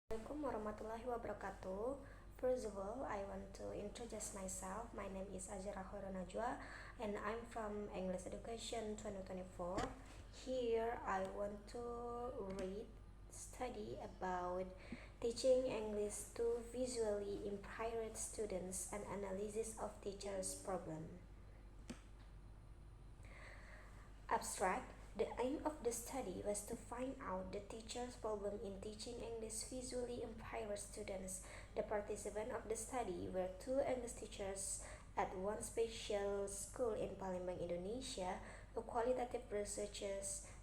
Assalamualaikum warahmatullahi wabarakatuh. First of all, I want to introduce myself. My name is Azira Najwa and I'm from English Education 2024. Here I want to read study about teaching English to visually impaired students and analysis of teachers' problem. Abstract. The aim of the study was to find out the teacher's problem in teaching English visually impaired students. The participants of the study were two English teachers at one special school in Palembang, Indonesia. A qualitative research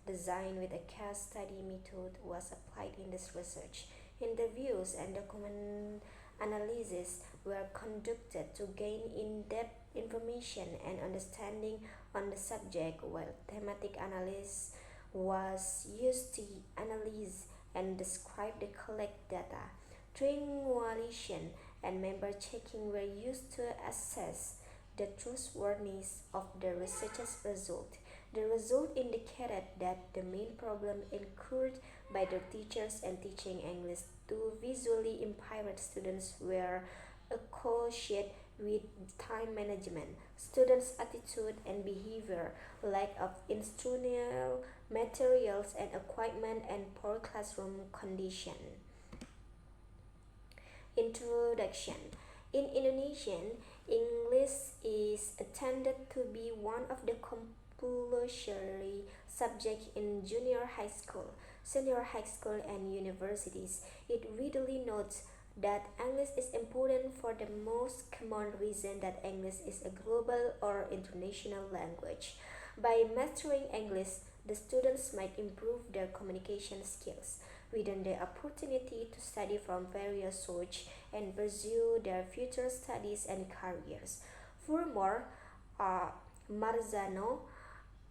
designed with a case study method was applied in this research. Interviews and document analysis were conducted to gain in-depth information and understanding on the subject, while thematic analysis was used to analyze and describe the collect data. Triangulation and member checking were used to assess the trustworthiness of the research's result. The result indicated that the main problem incurred by the teachers and teaching English to visually impaired students were associated with time management, students' attitude and behavior, lack of instructional materials and equipment, and poor classroom condition. Introduction. In Indonesian, English is intended to be one of the compulsory subjects in junior high school, senior high school, and universities. It readily notes that English is important for the most common reason that English is a global or international language. By mastering English, the students might improve their communication skills, widen the opportunity to study from various sources, and pursue their future studies and careers. Furthermore, uh, Marzano,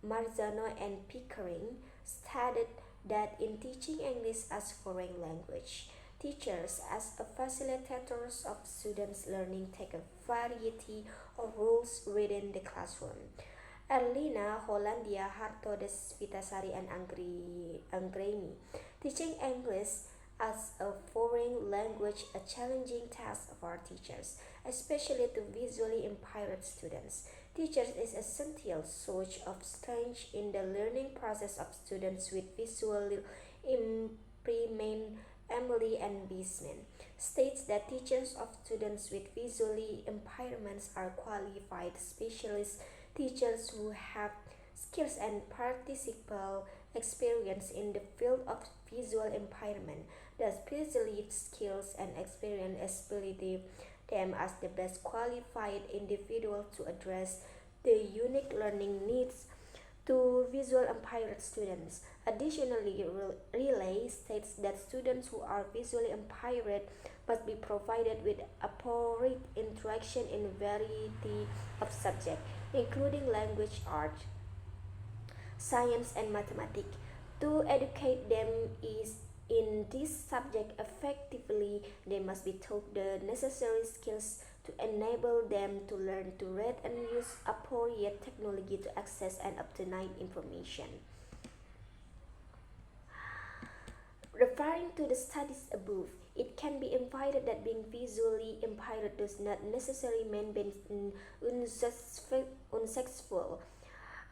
Marzano and Pickering stated that in teaching English as foreign language, teachers, as a facilitators of students' learning, take a variety of roles within the classroom. Erlina, Hollandia, Harto, Desvitasari, and Anggreni. Teaching English as a foreign language a challenging task for teachers, especially to visually impaired students. Teachers is essential source of strength in the learning process of students with visual impairment. Emily and Bisman states that teachers of students with visually impairments are qualified specialist teachers who have skills and participative experience in the field of visual impairment. Thus, specialist skills and experience ability them as the best qualified individual to address the unique learning needs to visual impaired students. Additionally, Relay states that students who are visually impaired must be provided with appropriate interaction in a variety of subjects, including language, art, science, and mathematics. To educate them is in this subject effectively, they must be taught the necessary skills to enable them to learn to read and use appropriate technology to access and obtain information. Referring to the studies above, it can be inferred that being visually impaired does not necessarily mean being unsuccessful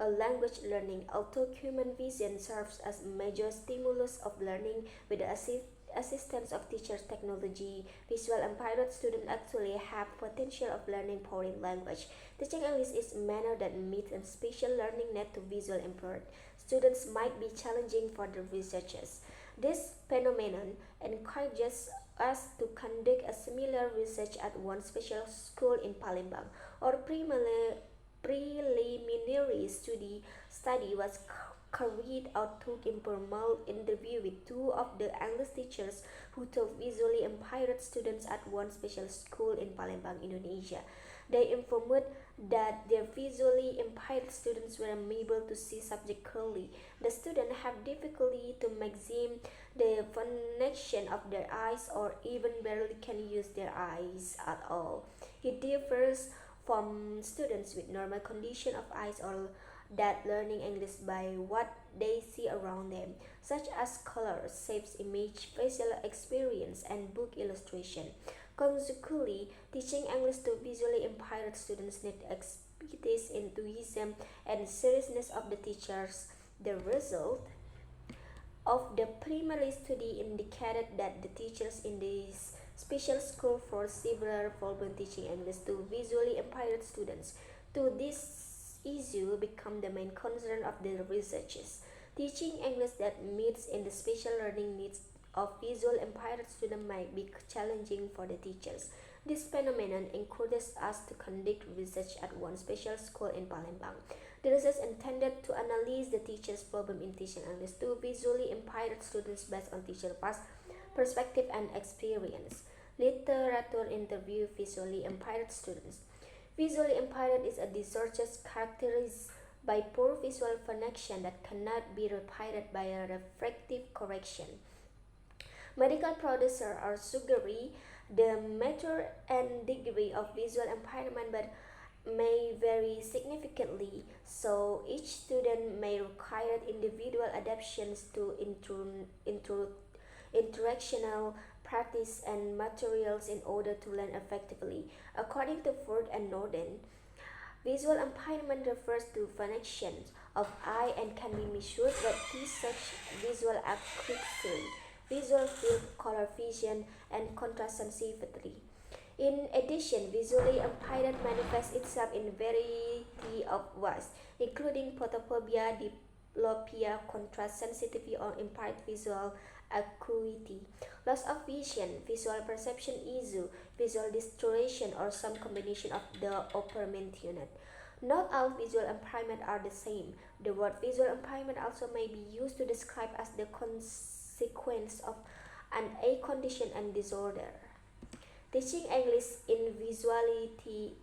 language learning. Although human vision serves as a major stimulus of learning with the assistance of teachers technology, visual impaired students actually have potential of learning foreign language. Teaching English is a manner that meets a special learning need to visual impaired students might be challenging for the researchers. This phenomenon encourages us to conduct a similar research at one special school in Palembang. Our preliminary study was carried out through informal interview with two of the English teachers who taught visually impaired students at one special school in Palembang, Indonesia. They informed that their visually impaired students were unable to see subject clearly. The students have difficulty to maximize the function of their eyes or even barely can use their eyes at all. It differs from students with normal condition of eyes or that learning English by what they see around them, such as colors, shapes, image, facial experience, and book illustration. Consequently, teaching English to visually impaired students need expertise, enthusiasm, and seriousness of the teachers. The result of the primary study indicated that the teachers in this special school for severe problem teaching English to visually impaired students. To this issue become the main concern of the researchers. Teaching English that meets in the special learning needs of visual impaired students might be challenging for the teachers. This phenomenon encourages us to conduct research at one special school in Palembang. The research intended to analyze the teacher's problem in teaching English to visually impaired students based on teacher past perspective and experience. Literature interview visually impaired students. Visually impaired is a disorder characterized by poor visual function that cannot be repaired by a refractive correction. Medical producers are suggering the mature and degree of visual impairment but may vary significantly, so each student may require individual adaptations to interactional practice and materials in order to learn effectively. According to Ford and Norden, visual impairment refers to functions of eye and can be measured by tests such visual acuity, visual field, color vision, and contrast sensitivity. In addition, visually impaired manifests itself in variety of ways, including photophobia, diplopia, contrast sensitivity, or impaired visual acuity, loss of vision, visual perception issue, visual distortion, or some combination of the upper mentioned. Not all visual impairment are the same. The word visual impairment also may be used to describe as the consequence of an eye condition and disorder. Teaching English in visually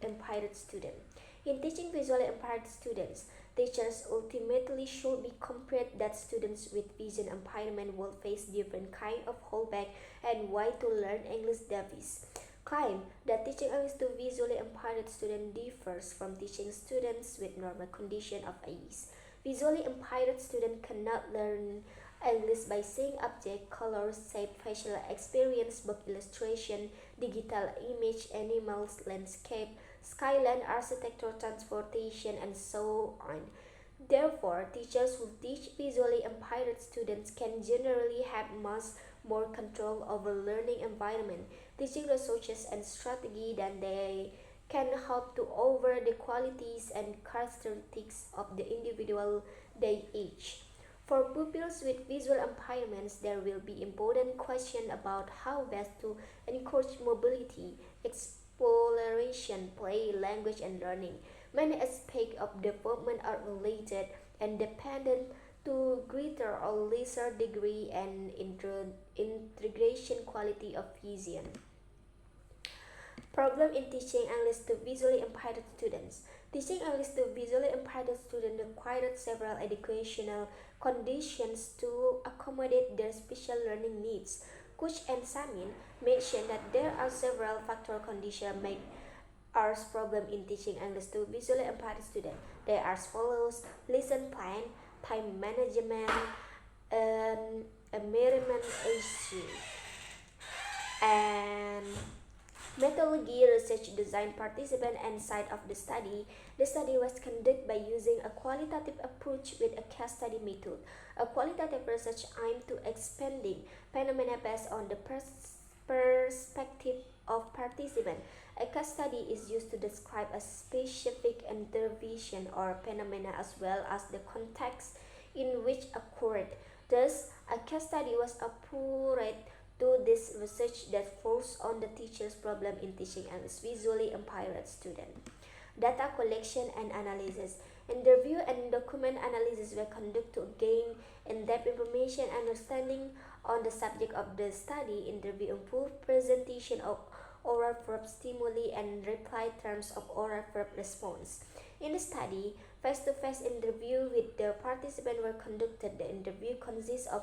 impaired students. In teaching visually impaired students, teachers ultimately should be compared that students with vision impairment will face different kind of holdback and why to learn English Davis claim that teaching English to visually impaired students differs from teaching students with normal condition of eyes. Visually impaired students cannot learn English by seeing object, colors, shape, facial experience, book illustration, digital image, animals, landscape, skyline, architecture, transportation, and so on. Therefore, teachers who teach visually impaired students can generally have much more control over learning environment, teaching resources and strategy than they can hope to over the qualities and characteristics of the individual they teach. For pupils with visual impairments, there will be important questions about how best to encourage mobility, exploration, play, language, and learning. Many aspects of development are related and dependent to greater or lesser degree and integration quality of vision. Problem in teaching English to visually impaired students. Teaching English to visually impaired students required several educational conditions to accommodate their special learning needs. Kuch and Samin mentioned that there are several factor conditions make us problem in teaching English to visually impaired students. They are as follows: lesson plan, time management, environment issue, and methodology, research design, participant, and site of the study. The study was conducted by using a qualitative approach with a case study method. A qualitative research aimed to expanding phenomena based on the perspective of participant. A case study is used to describe a specific intervention or phenomena as well as the context in which occurred. Thus, a case study was appropriate to this research that focused on the teacher's problem in teaching English visually impaired students. Data collection and analysis. Interview and document analysis were conducted to gain in-depth information and understanding on the subject of the study. Interview improved presentation of oral verb stimuli and reply terms of oral verb response. In the study, face-to-face interview with the participant were conducted. The interview consists of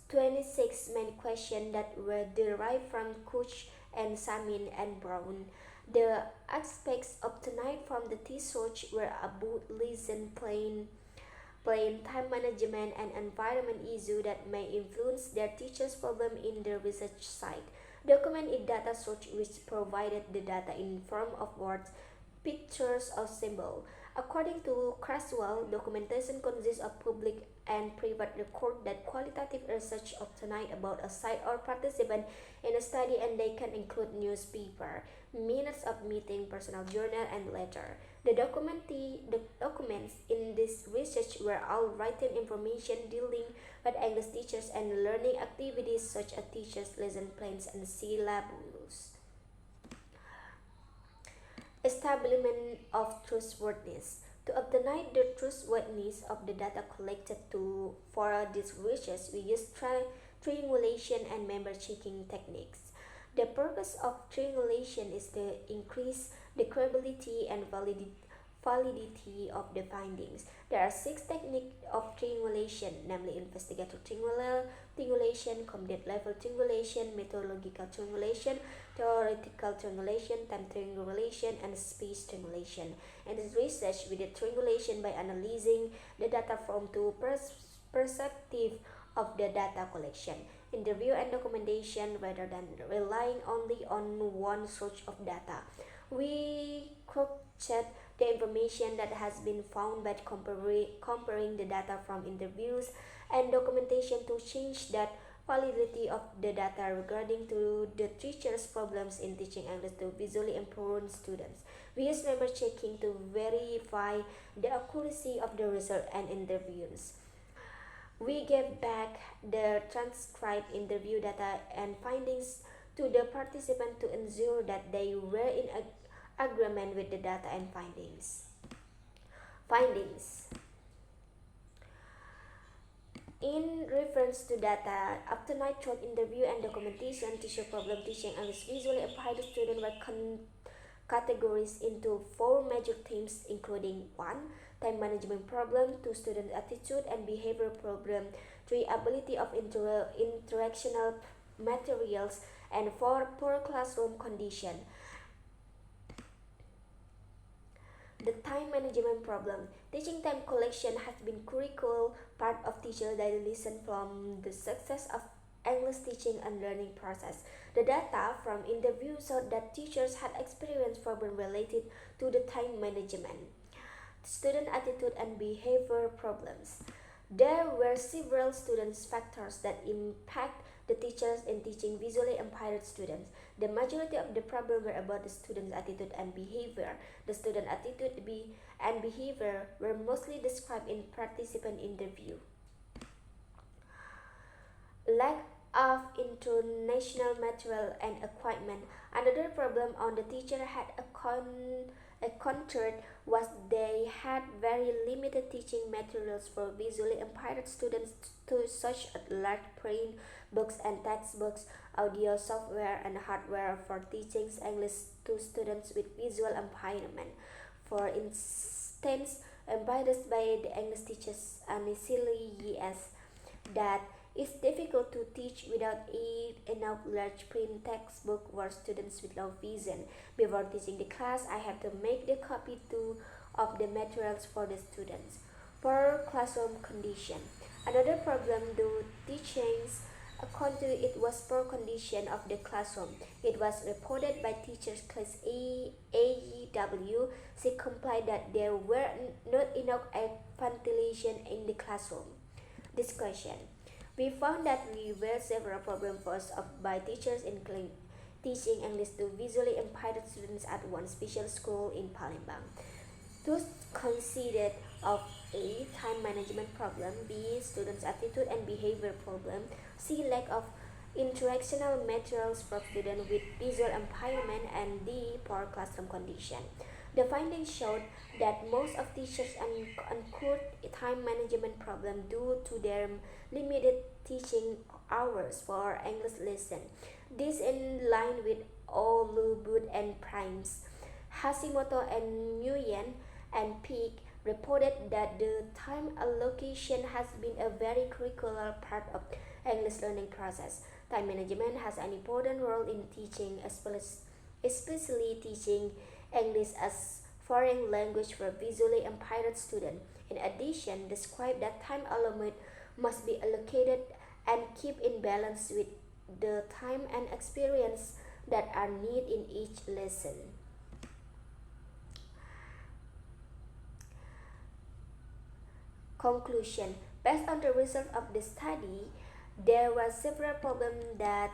26 main questions that were derived from Kuch and Samin and Brown. The aspects obtained from the research were about lesson plan, plan, time management, and environment issues that may influence their teacher's problem in the research site. Document is data source which provided the data in form of words, pictures, or symbol. According to Creswell, documentation consists of public and private record that qualitative research obtained about a site or participant in a study, and they can include newspaper, minutes of meeting, personal journal, and letter. The documents in this research were all written information dealing with English teachers and learning activities such as teachers' lesson plans and syllabus. Establishment of trustworthiness. To obtain the trustworthiness of the data collected for this research, we use triangulation and member checking techniques. The purpose of triangulation is to increase the credibility and validity of the findings. There are six techniques of triangulation, namely investigative triangulation, candidate level triangulation, methodological triangulation, theoretical triangulation, time triangulation, and space triangulation. In this research, we did triangulation by analyzing the data from two perspectives of the data collection, interview and documentation, rather than relying only on one source of data. We cross-check the information that has been found by comparing the data from interviews and documentation to change that validity of the data regarding to the teacher's problems in teaching English to visually impaired students. We use member checking to verify the accuracy of the result and interviews. We gave back the transcribed interview data and findings to the participant to ensure that they were in agreement with the data and findings. Findings. In reference to data, after night through interview and documentation, teacher problem teaching English visually impaired students were categorized into four major themes, including 1. Time management problem, 2. Student attitude and behavior problem, 3. Ability of interactional materials, and 4. Poor classroom condition. The time management problem. Teaching time collection has been critical part of teacher daily lesson from the success of English teaching and learning process. The data from interviews showed that teachers had experienced problems related to the time management, student attitude, and behavior problems. There were several student factors that impact the teachers in teaching visually impaired students. The majority of the problems were about the student's attitude and behavior. The student attitude and behavior were mostly described in participant interview. Lack of international material and equipment. Another problem on the teacher had encountered was they had very limited teaching materials for visually impaired students, to such as large print books and textbooks, audio software, and hardware for teaching English to students with visual impairment. For instance, embarrassed by the English teachers initially yes, that it's difficult to teach without enough large print textbook for students with low vision. Before teaching the class, I have to make the copy too of the materials for the students. Poor classroom condition. Another problem due teachings according to it was poor condition of the classroom. It was reported by teachers class AEW. She complained that there were not enough air ventilation in the classroom. Discussion. We found that we were several problems posed up by teachers in teaching English to visually impaired students at one special school in Palembang. Those considered of A. Time management problem, B. Students' attitude and behavior problem, C. Lack of interactional materials for students with visual impairment, and D. Poor classroom condition. The findings showed that most of teachers incurred time management problem due to their limited teaching hours for English lesson. This in line with Olubud and Primes. Hashimoto and Nguyen and Peak reported that the time allocation has been a very critical part of English learning process. Time management has an important role in teaching, especially teaching English as foreign language for visually impaired students. In addition, describe that time element must be allocated and keep in balance with the time and experience that are needed in each lesson. Conclusion. Based on the result of the study, there were several problems that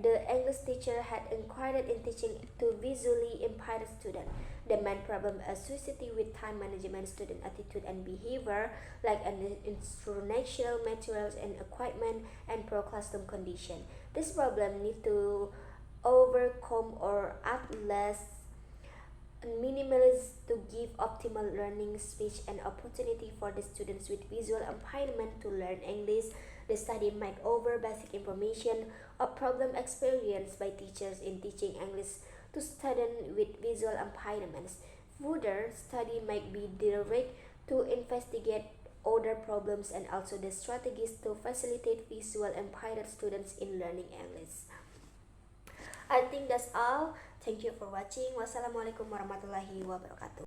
the English teacher had encountered in teaching to visually impaired students. The main problem associated with time management, student attitude and behavior, like instructional materials and equipment, and poor classroom condition. This problem need to overcome or at least minimalize to give optimal learning speech and opportunity for the students with visual impairment to learn English. The study might over basic information or problem experienced by teachers in teaching English to students with visual impairments. Further, study might be direct to investigate other problems and also the strategies to facilitate visual impaired students in learning English. I think that's all. Thank you for watching. Wassalamualaikum warahmatullahi wabarakatuh.